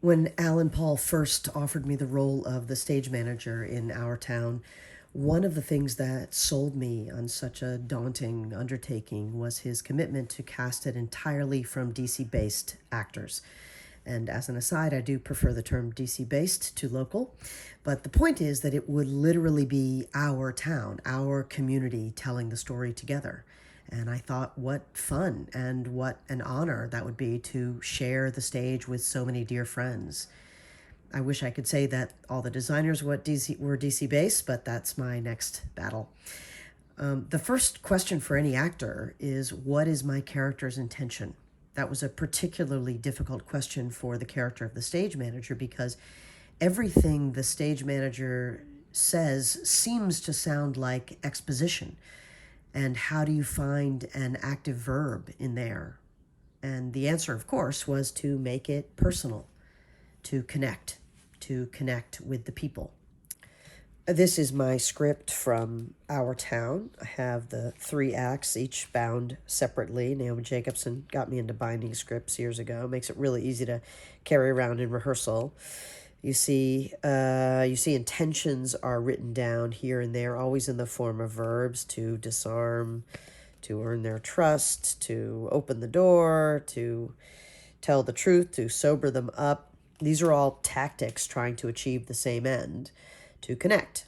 When Alan Paul first offered me the role of the stage manager in our town, one of the things that sold me on such a daunting undertaking was his commitment to cast it entirely from DC based actors. And as an aside, I do prefer the term DC based to local. But the point is that it would literally be our town, our community telling the story together. And I thought, what fun and what an honor that would be to share the stage with so many dear friends. I wish I could say that all the designers were DC based, but that's my next battle. The first question for any actor is, what is my character's intention? That was a particularly difficult question for the character of the stage manager because everything the stage manager says seems to sound like exposition. And how do you find an active verb in there? And the answer, of course, was to make it personal, to connect with the people. This is my script from our town. I have the 3 acts, each bound separately. Naomi Jacobson got me into binding scripts years ago. Makes it really easy to carry around in rehearsal. You see intentions are written down here and there, always in the form of verbs: to disarm, to earn their trust, to open the door, to tell the truth, to sober them up. These are all tactics trying to achieve the same end, to connect.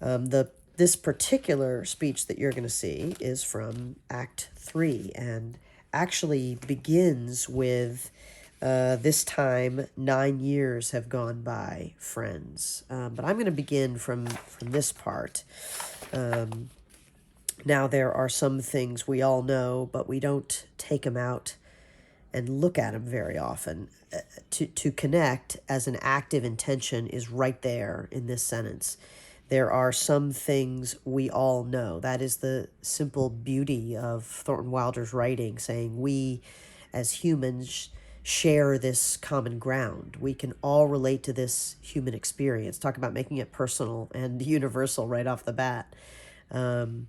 This particular speech that you're going to see is from Act 3 and actually begins with this time 9 years have gone by, friends. But I'm going to begin from this part. Now, there are some things we all know, but we don't take them out and look at them very often. To connect as an active intention is right there in this sentence. There are some things we all know. That is the simple beauty of Thornton Wilder's writing, saying we as humans share this common ground. We can all relate to this human experience. Talk about making it personal and universal right off the bat. And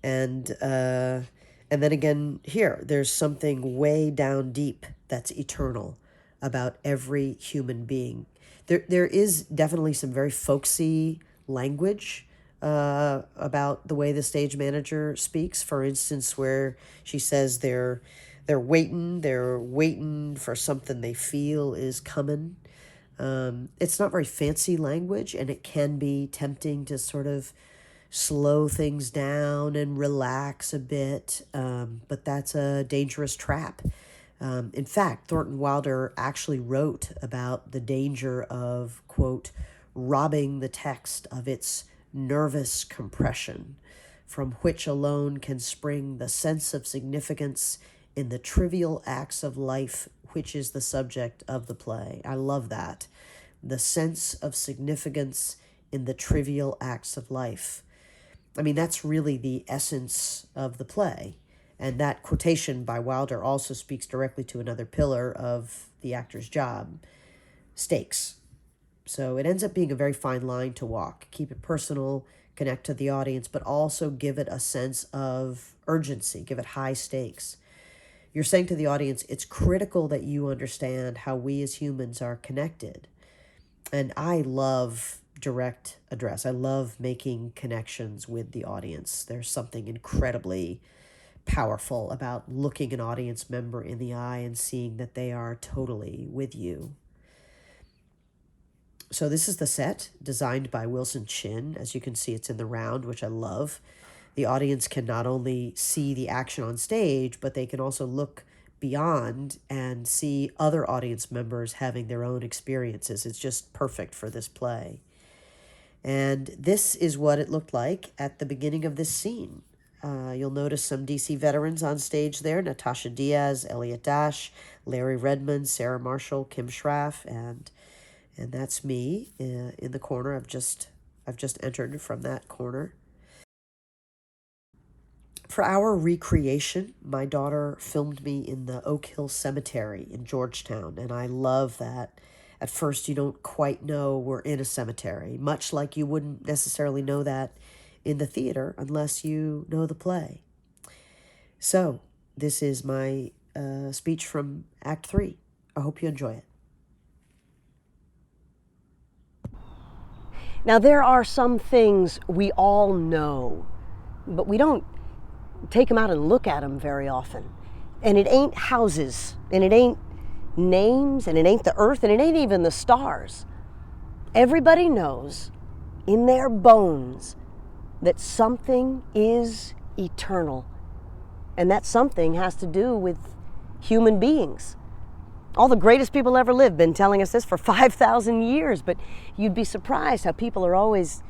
then again here, there's something way down deep that's eternal about every human being. There is definitely some very folksy language about the way the stage manager speaks. For instance, where she says they're waiting for something they feel is coming. It's not very fancy language, and it can be tempting to sort of slow things down and relax a bit, but that's a dangerous trap. In fact, Thornton Wilder actually wrote about the danger of, quote, robbing the text of its nervous compression, from which alone can spring the sense of significance in the trivial acts of life, which is the subject of the play. I love that. The sense of significance in the trivial acts of life. I mean, that's really the essence of the play. And that quotation by Wilder also speaks directly to another pillar of the actor's job: stakes. So it ends up being a very fine line to walk. Keep it personal, connect to the audience, but also give it a sense of urgency, give it high stakes. You're saying to the audience, it's critical that you understand how we as humans are connected. And I love direct address. I love making connections with the audience. There's something incredibly powerful about looking an audience member in the eye and seeing that they are totally with you. So this is the set, designed by Wilson Chin. As you can see, it's in the round, which I love. The audience can not only see the action on stage, but they can also look beyond and see other audience members having their own experiences. It's just perfect for this play. And this is what it looked like at the beginning of this scene. You'll notice some DC veterans on stage there: Natasha Diaz, Elliot Dash, Larry Redmond, Sarah Marshall, Kim Schraff, and that's me in the corner. I've just entered from that corner. For our recreation, my daughter filmed me in the Oak Hill Cemetery in Georgetown, and I love that. At first, you don't quite know we're in a cemetery, much like you wouldn't necessarily know that in the theater unless you know the play. So, this is my speech from Act 3. I hope you enjoy it. Now, there are some things we all know, but we don't take them out and look at them very often. And it ain't houses, and it ain't names, and it ain't the earth, and it ain't even the stars. Everybody knows in their bones that something is eternal, and that something has to do with human beings. All the greatest people ever lived been telling us this for 5,000 years, but you'd be surprised how people are always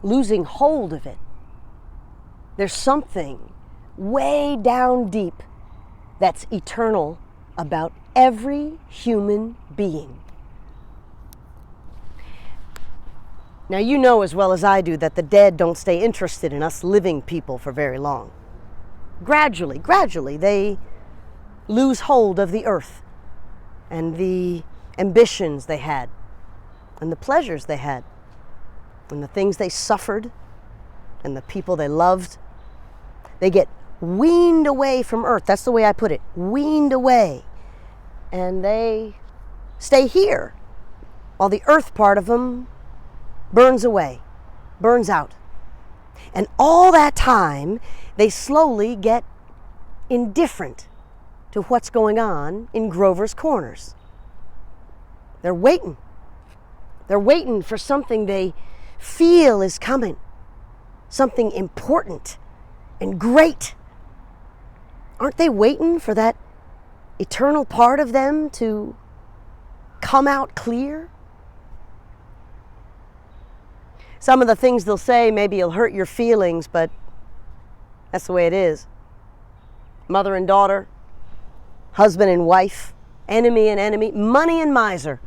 losing hold of it. There's something way down deep that's eternal about every human being. Now, you know as well as I do that the dead don't stay interested in us living people for very long. Gradually, they lose hold of the earth and the ambitions they had and the pleasures they had and the things they suffered and the people they loved. They get weaned away from earth. That's the way I put it. Weaned away. And they stay here while the earth part of them burns away, burns out. And all that time, they slowly get indifferent to what's going on in Grover's Corners. They're waiting. They're waiting for something they feel is coming, something important and great. Aren't they waiting for that eternal part of them to come out clear? Some of the things they'll say maybe will hurt your feelings, but that's the way it is. Mother and daughter, husband and wife, enemy and enemy, money and miser.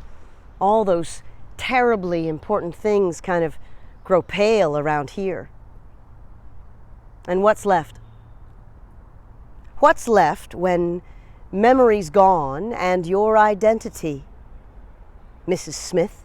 All those terribly important things kind of grow pale around here. And what's left? What's left when memory's gone and your identity, Mrs. Smith,